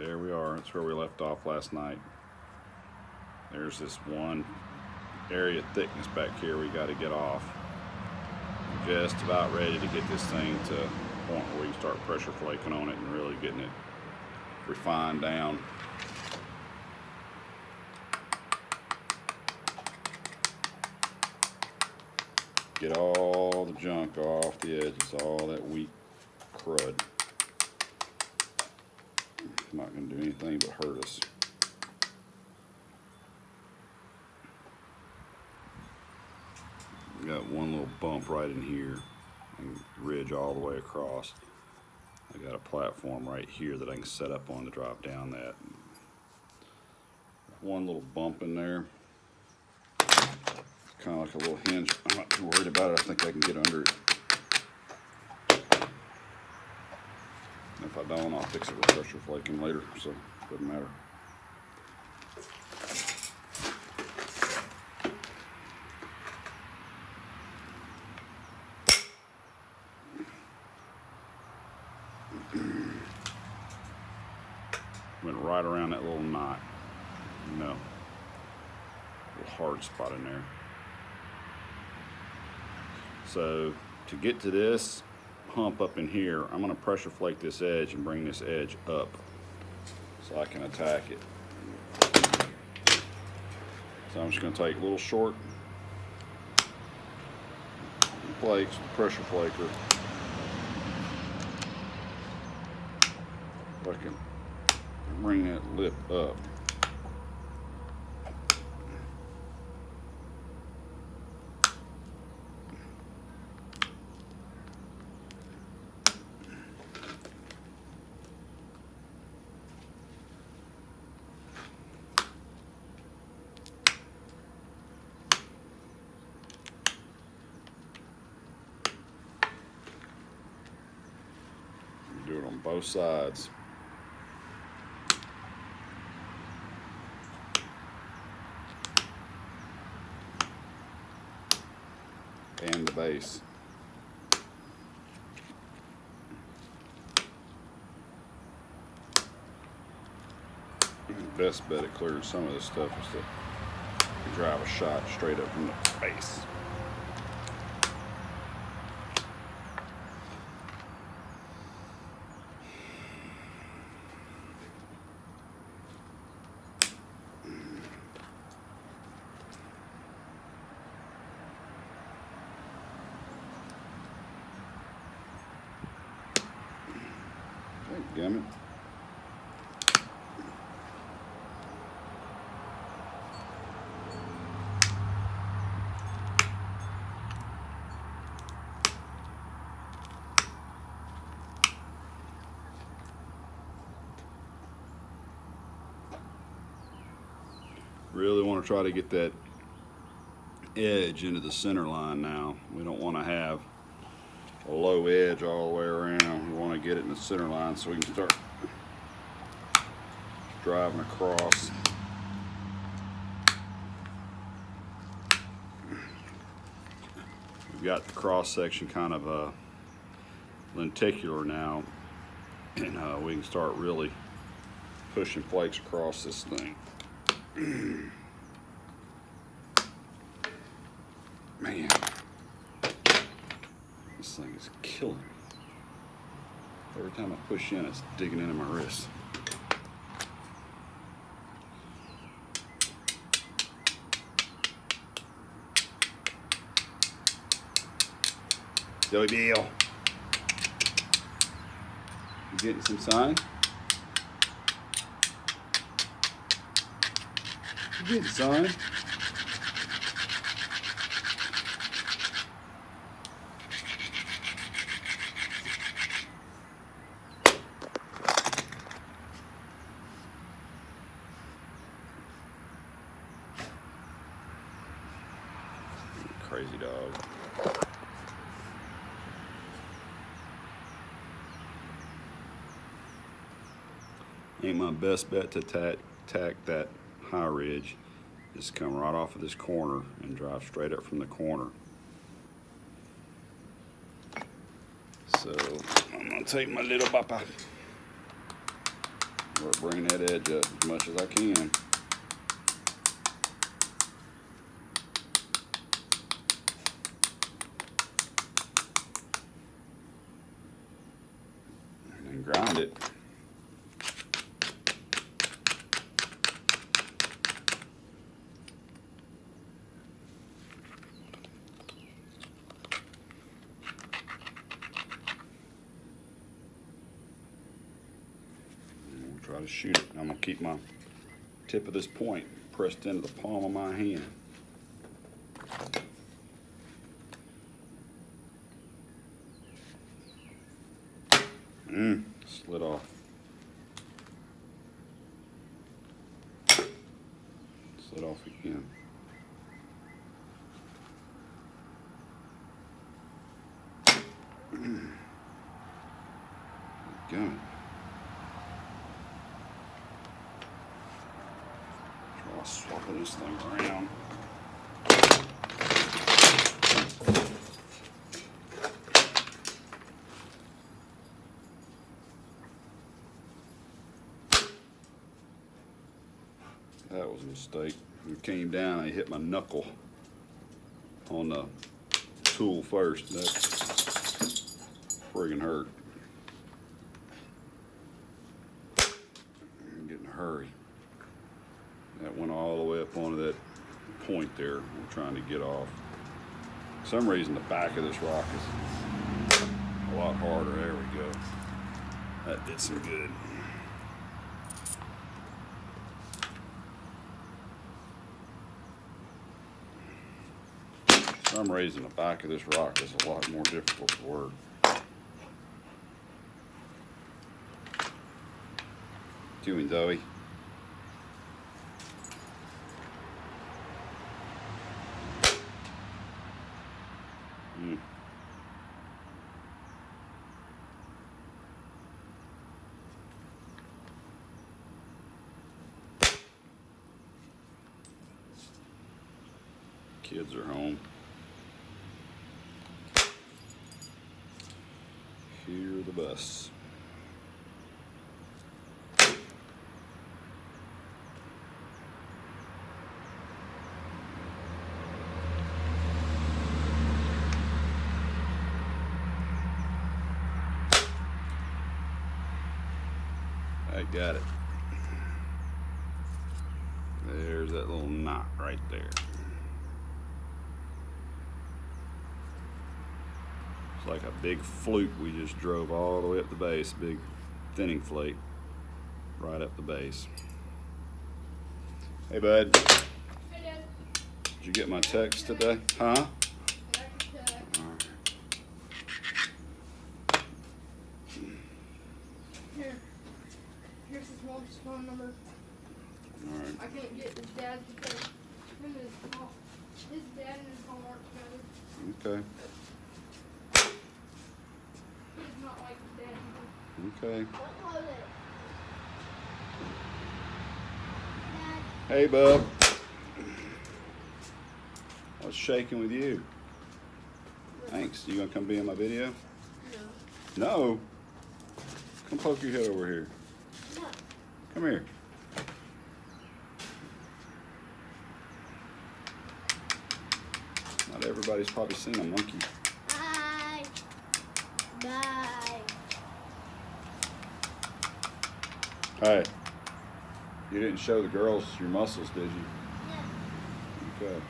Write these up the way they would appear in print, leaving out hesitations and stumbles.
There we are. That's where we left off last night. There's this one area of thickness back here we got to get off. We're just about ready to get this thing to a point where you start pressure flaking on it and really getting it refined down. Get all the junk off the edges, all that weak crud. It's not going to do anything but hurt us. We got one little bump right in here and ridge all the way across. I got a platform right here that I can set up on to drop down that. One little bump in there. It's kind of like a little hinge. I'm not too worried about it. I think I can get under it. If I don't, I'll fix it with pressure flaking later, so it doesn't matter. Went right around that little knot, little hard spot in there. So to get to this hump up in here, I'm going to pressure flake this edge and bring this edge up so I can attack it. So I'm just going to take little short flakes, pressure flaker. If I can bring that lip up. Do it on both sides. And the base. The best bet at clearing some of this stuff is to drive a shot straight up from the base. Gummit. Really want to try to get that edge into the center line now. We don't want to have a low edge all the way around. We want to get it in the center line so we can start driving across. We've got the cross section kind of lenticular now, and we can start really pushing flakes across this thing. Man, this thing is killing me. Every time I push in, it's digging into my wrist. Joey Bill, you getting some sign? You getting sign? Crazy dog. Ain't my best bet to attack that high ridge. Just come right off of this corner and drive straight up from the corner. So I'm gonna take my little bapa, work bring that edge up as much as I can. And then grind it. Try to shoot it. I'm going to keep my tip of this point pressed into the palm of my hand. Slid off. Slid off again. Go. Swapping this thing around. That was a mistake. It came down, I hit my knuckle on the tool first. That friggin' hurt. I'm getting in a hurry. That went all the way up onto that point there I'm trying to get off. For some reason the back of this rock is a lot harder. There we go. That did some good. For some reason the back of this rock is a lot more difficult to work. Doing, Zoe? Kids are home. Hear the bus. I got it. There's that little knot right there. It's like a big flute we just drove all the way up the base, big thinning flake right up the base. Hey, bud. Hey, Dad. Did you get my text today? Huh? I got your text. Here. Here's his mom's phone number. Alright. I can't get his dad because his dad and his mom aren't together. Okay. He's not like his dad either. Okay. What was it? Dad. Hey, bub. What's shaking with you? Thanks. You gonna come be in my video? No. No. Come poke your head over here. No. Come here. Not everybody's probably seen a monkey. Bye. Bye. Hey, you didn't show the girls your muscles, did you? No. Okay.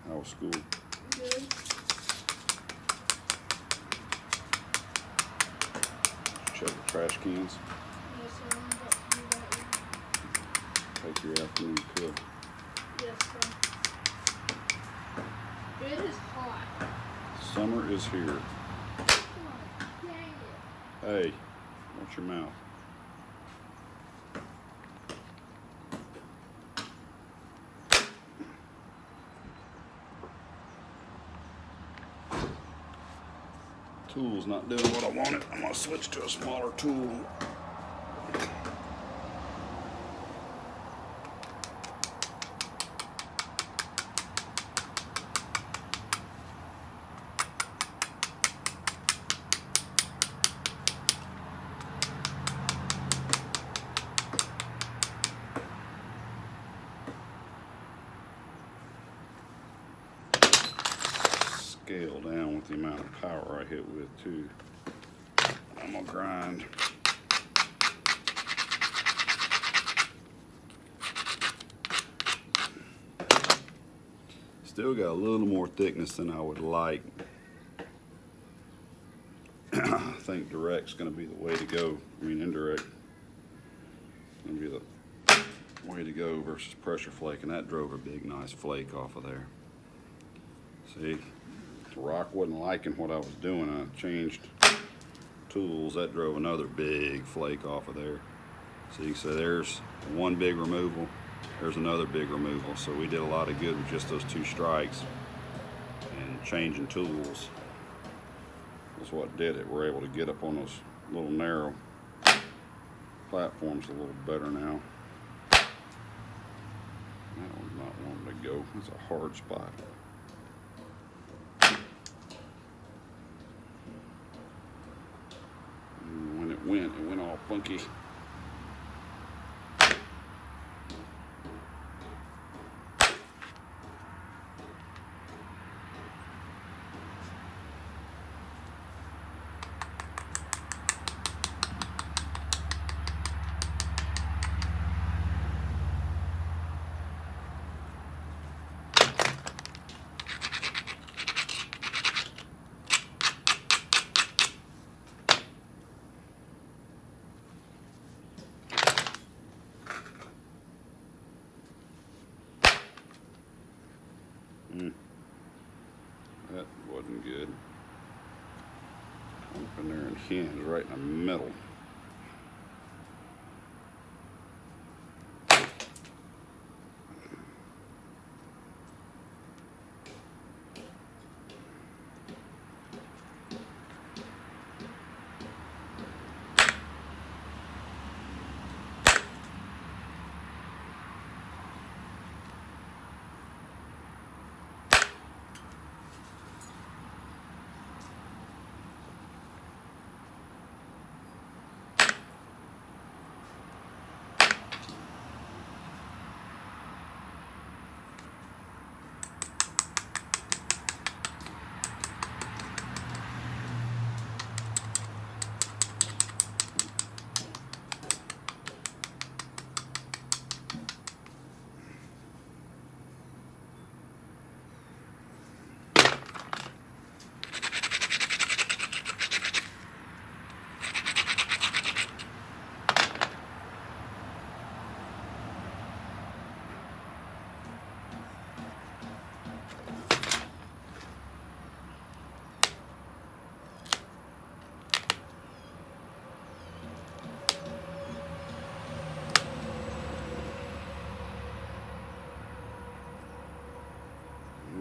How was school? Good. trash cans? Yes, sir. I'm about to do that. Take your afternoon cook. Yes, sir. It is hot. Summer is here. Oh, dang it. Hey, watch your mouth. Tool's not doing what I wanted. I'm gonna switch to a smaller tool. Scale down with the amount of power I hit with too. I'm gonna grind. Still got a little more thickness than I would like. I think direct's gonna be the way to go. I mean indirect. Gonna be the way to go versus pressure flake, and that drove a big nice flake off of there. See? The rock wasn't liking what I was doing. I changed tools. That drove another big flake off of there. See, so there's one big removal. There's another big removal. So we did a lot of good with just those two strikes. And changing tools is what did it. We're able to get up on those little narrow platforms a little better now. That one's not wanting to go. It's a hard spot. It went all funky. That wasn't good. Open there and hinge right in the middle.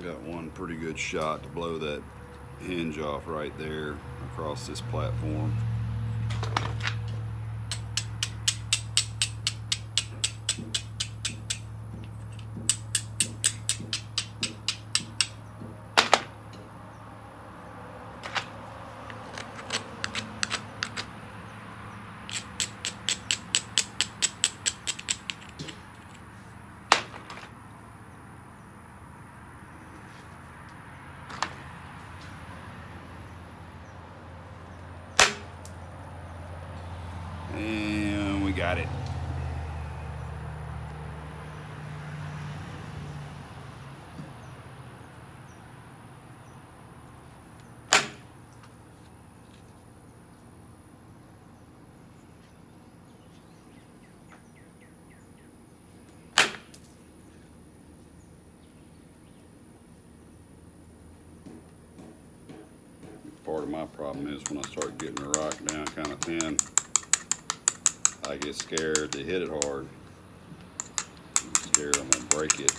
Got one pretty good shot to blow that hinge off right there across this platform. part of my problem is when I start getting the rock down kind of thin, I get scared to hit it hard. I'm scared I'm gonna break it.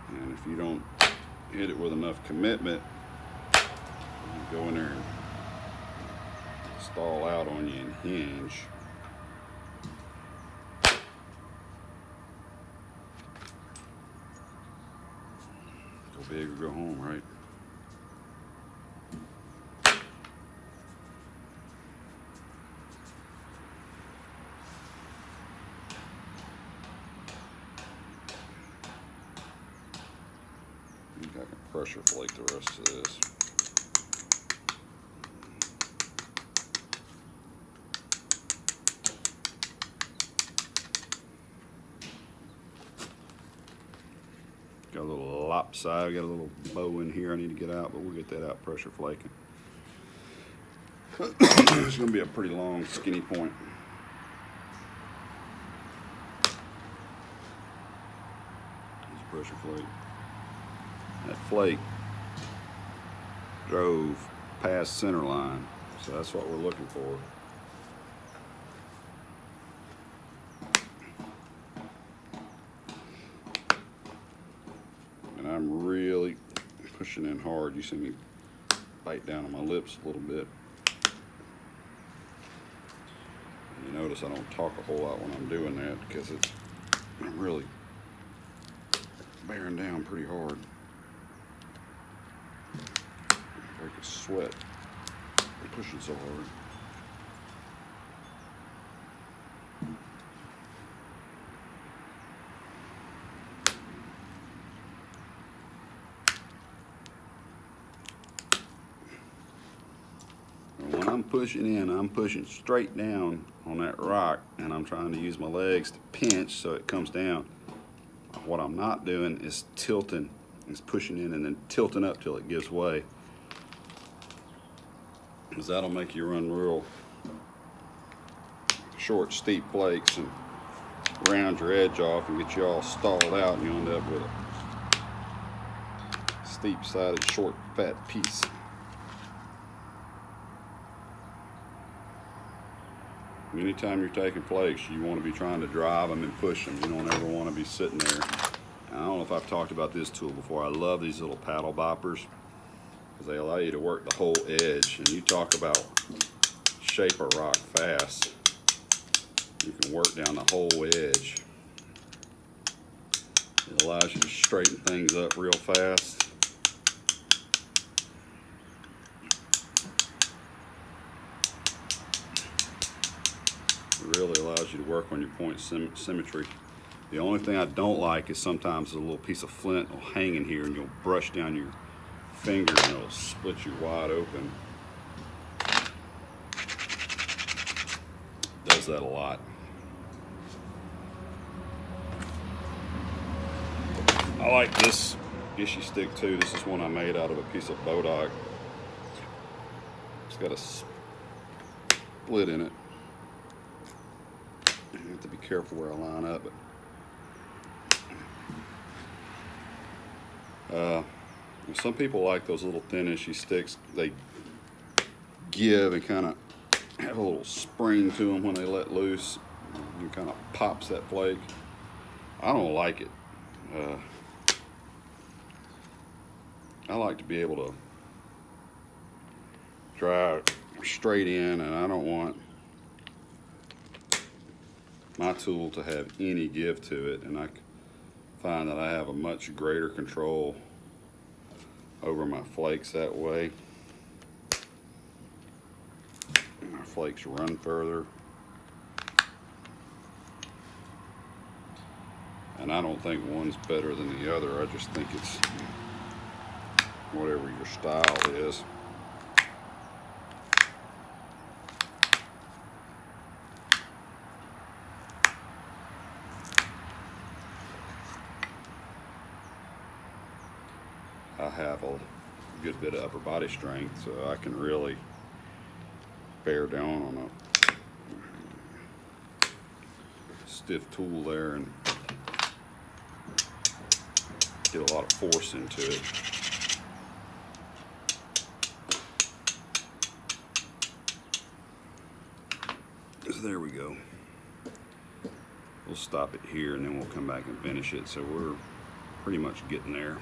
And if you don't hit it with enough commitment, you go in there and stall out on you and hinge. Go big or go home, right? I think I can pressure flake the rest of this. Got a little lopside, got a little bow in here I need to get out, but we'll get that out pressure flaking. It's going to be a pretty long, skinny point. Here's a pressure flake. That flake drove past center line, so that's what we're looking for. And I'm really pushing in hard. You see me bite down on my lips a little bit. And you notice I don't talk a whole lot when I'm doing that because I'm really bearing down pretty hard. I can sweat. I'm pushing so hard. When I'm pushing in, I'm pushing straight down on that rock, and I'm trying to use my legs to pinch so it comes down. What I'm not doing is tilting, is pushing in and then tilting up till it gives way, because that'll make you run real short, steep flakes and round your edge off and get you all stalled out, and you end up with a steep-sided, short, fat piece. Anytime you're taking flakes, you want to be trying to drive them and push them. You don't ever want to be sitting there. And I don't know if I've talked about this tool before. I love these little paddle boppers because they allow you to work the whole edge. And you talk about shape a rock fast. You can work down the whole edge. It allows you to straighten things up real fast. It really allows you to work on your point symmetry. The only thing I don't like is sometimes a little piece of flint will hang in here and you'll brush down your finger and it'll split you wide open. Does that a lot. I like this issue stick too. This is one I made out of a piece of bodock. It's got a split in it. I have to be careful where I line up. Some people like those little thin issue sticks. They give and kind of have a little spring to them when they let loose. It kind of pops that flake. I don't like it. I like to be able to drive straight in, and I don't want my tool to have any give to it, and I find that I have a much greater control over my flakes that way. My flakes run further, and I don't think one's better than the other. I just think it's whatever your style is. I have a good bit of upper body strength, so I can really bear down on a stiff tool there and get a lot of force into it. So there we go. We'll stop it here and then we'll come back and finish it. So we're pretty much getting there.